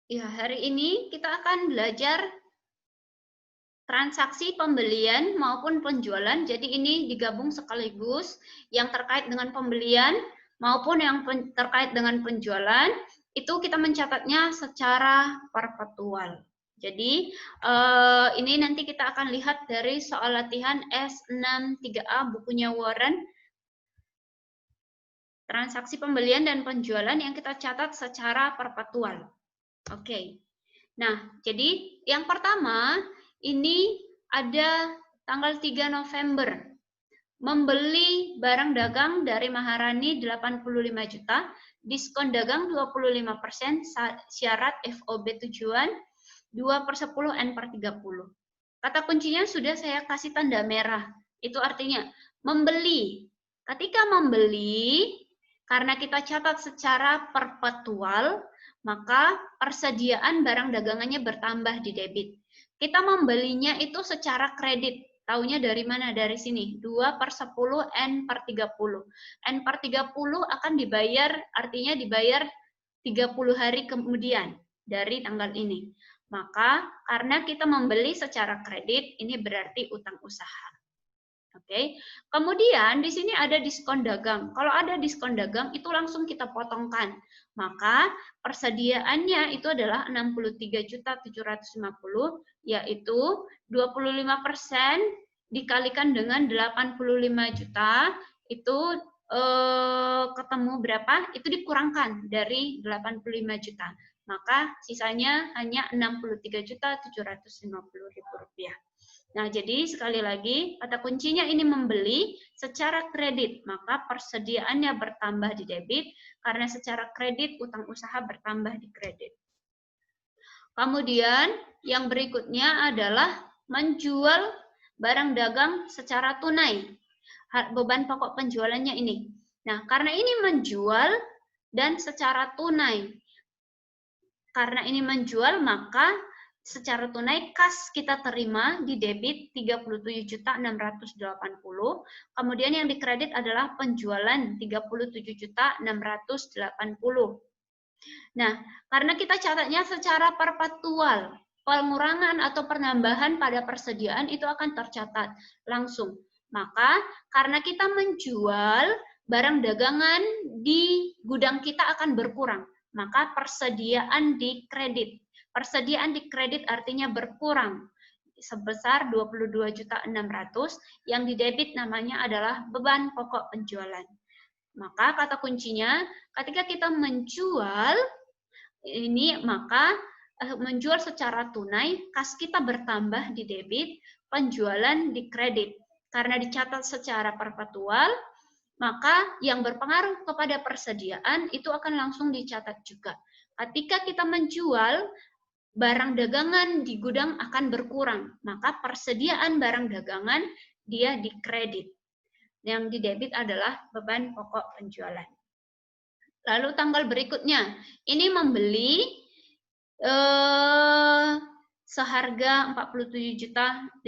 Ya, hari ini kita akan belajar transaksi pembelian maupun penjualan. Jadi ini digabung sekaligus yang terkait dengan pembelian maupun yang terkait dengan penjualan. Itu kita mencatatnya secara perpetual. Jadi ini nanti kita akan lihat dari soal latihan S63A bukunya Warren. Transaksi pembelian dan penjualan yang kita catat secara perpetual. Oke. Nah, jadi yang pertama ini ada tanggal 3 November. Membeli barang dagang dari Maharani 85 juta, diskon dagang 25%, syarat FOB tujuan 2/10 N/30. Kata kuncinya sudah saya kasih tanda merah. Itu artinya membeli. Ketika membeli, karena kita catat secara perpetual, maka persediaan barang dagangannya bertambah di debit. Kita membelinya itu secara kredit. Taunya dari mana? Dari sini. 2/10 N/30. N/30 akan dibayar, artinya dibayar 30 hari kemudian dari tanggal ini. Maka karena kita membeli secara kredit, ini berarti utang usaha. Oke. Kemudian di sini ada diskon dagang. Kalau ada diskon dagang itu langsung kita potongkan. Maka persediaannya itu adalah 63.750, yaitu 25% dikalikan dengan 85 juta itu ketemu berapa? Itu dikurangkan dari 85 juta. Maka sisanya hanya 63.750.000 rupiah. Nah, jadi sekali lagi, kata kuncinya ini membeli secara kredit, maka persediaannya bertambah di debit, karena secara kredit utang usaha bertambah di kredit. Kemudian yang berikutnya adalah menjual barang dagang secara tunai. Beban pokok penjualannya ini. Nah, karena ini menjual dan secara tunai. Karena ini menjual, maka secara tunai kas kita terima di debit 37.680. Kemudian yang dikredit adalah penjualan 37.680. Nah, karena kita catatnya secara perpetual, pengurangan atau penambahan pada persediaan itu akan tercatat langsung. Maka karena kita menjual barang dagangan di gudang kita akan berkurang, maka persediaan di kredit. Persediaan di kredit artinya berkurang sebesar 22.600, yang di debit namanya adalah beban pokok penjualan. Maka kata kuncinya ketika kita menjual ini, maka menjual secara tunai, kas kita bertambah di debit, penjualan di kredit. Karena dicatat secara perpetual, maka yang berpengaruh kepada persediaan itu akan langsung dicatat juga. Ketika kita menjual, barang dagangan di gudang akan berkurang, maka persediaan barang dagangan dia di kredit. Yang di debit adalah beban pokok penjualan. Lalu tanggal berikutnya, ini membeli seharga 47.500.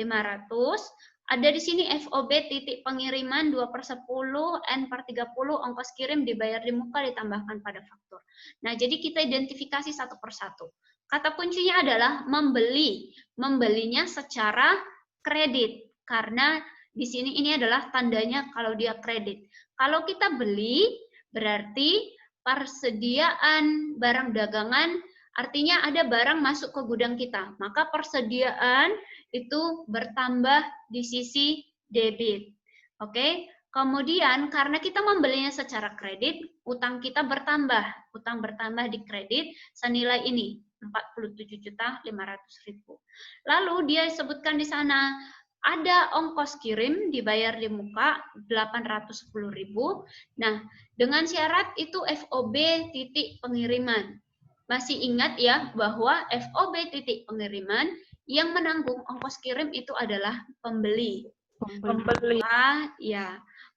Ada di sini FOB titik pengiriman 2/10 N/30, ongkos kirim dibayar di muka ditambahkan pada faktur. Nah, jadi kita identifikasi satu persatu. Kata kuncinya adalah membeli. Membelinya secara kredit, karena di sini ini adalah tandanya kalau dia kredit. Kalau kita beli, berarti persediaan barang dagangan, artinya ada barang masuk ke gudang kita, maka persediaan itu bertambah di sisi debit. Oke, kemudian karena kita membelinya secara kredit, utang kita bertambah. Utang bertambah di kredit senilai ini, 47.500.000. Lalu dia sebutkan di sana ada ongkos kirim dibayar di muka 810.000. Nah, dengan syarat itu FOB titik pengiriman. Masih ingat ya bahwa FOB titik pengiriman yang menanggung ongkos kirim itu adalah pembeli.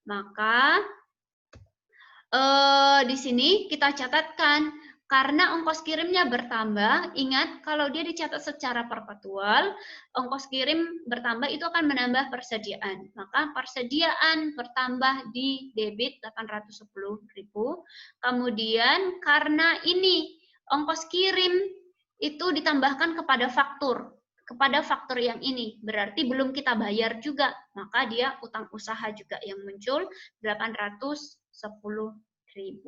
Maka di sini kita catatkan karena ongkos kirimnya bertambah. Ingat kalau dia dicatat secara perpetual, ongkos kirim bertambah itu akan menambah persediaan. Maka persediaan bertambah di debit 810.000. Kemudian karena ini ongkos kirim itu ditambahkan kepada faktur yang ini. Berarti belum kita bayar juga, maka dia utang usaha juga yang muncul Rp810.000.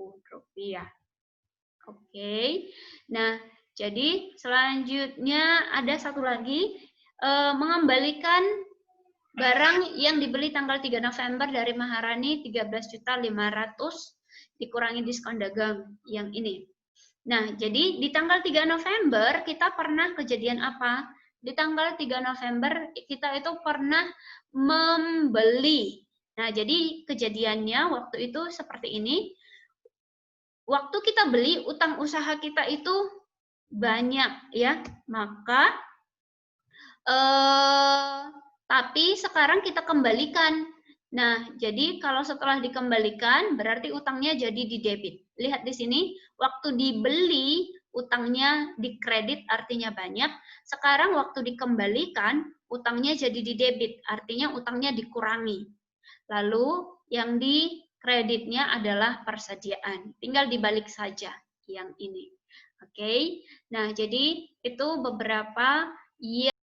Oke. Nah, jadi selanjutnya ada satu lagi, mengembalikan barang yang dibeli tanggal 3 November dari Maharani 13.500.000 dikurangi diskon dagang yang ini. Nah, jadi di tanggal 3 November kita pernah kejadian apa? Di tanggal 3 November kita itu pernah membeli. Nah, jadi kejadiannya waktu itu seperti ini. Waktu kita beli, utang usaha kita itu banyak ya. Maka tapi sekarang kita kembalikan. Nah, jadi kalau setelah dikembalikan berarti utangnya jadi di debit. Lihat di sini, waktu dibeli utangnya dikredit artinya banyak. Sekarang waktu dikembalikan utangnya jadi di debit, artinya utangnya dikurangi. Lalu yang di kreditnya adalah persediaan. Tinggal dibalik saja yang ini. Oke. Nah, jadi itu beberapa